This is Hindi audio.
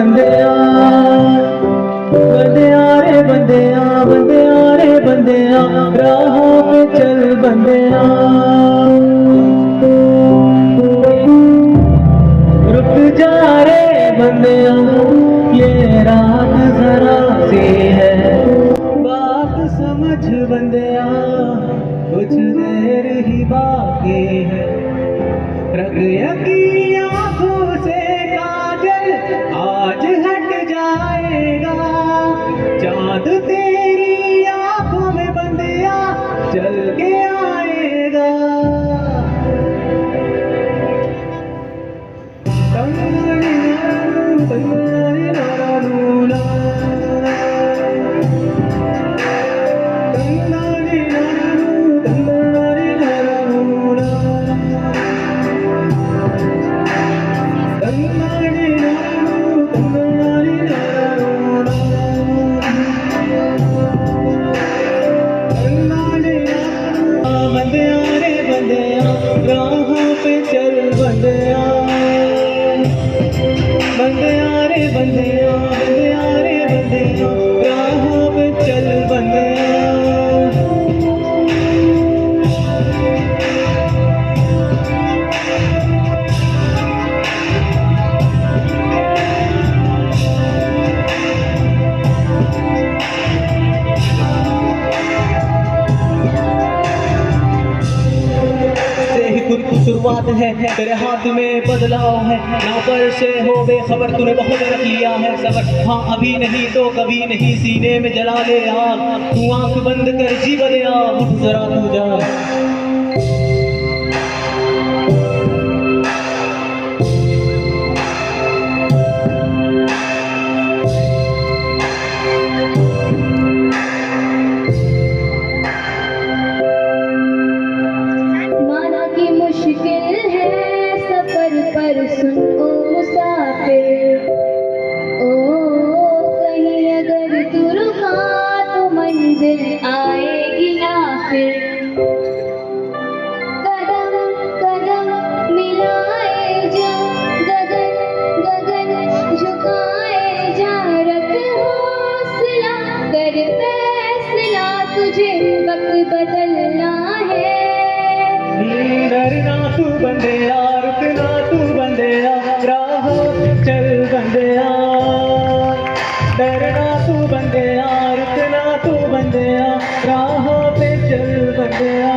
बंदिया बंदिया रे बंदिया बंदिया रे बंदिया राहों पे चल बंदिया रुक जा रे बंदिया ये रात जरा सी है बात समझ बंदिया कुछ देर ही बाकी है रग यकी आंखों से काजल आज हट जाएगा चांद तेरी आंखों में बंदिया चल के आएगा राहों पे चल बंदिया बंदिया रे बंदिया बंदिया रे बंदिया राहों पे चल बंदिया शुरुआत है तेरे हाथ में बदलाव है ना पर से हो बेखबर तूने बहुत रख लिया है सबर हाँ अभी नहीं तो कभी नहीं सीने में जला ले आग तू आंख बंद कर जी बदे आ उठ जरा तू जा पर सुन ओ मुसाफिर ओ कहीं अगर तू रुका तो मंजिल आएगी ना फिर कदम कदम मिलाए जा गगन गगन झुकाए जा रख हौसला कर फैसला तुझे वक्त बदलना है डरना तू बंदिया रुकना तू बंदिया राहों पे चल बंदिया डरना तू बंदिया रुकना तू बंदिया राहों पे चल बंदिया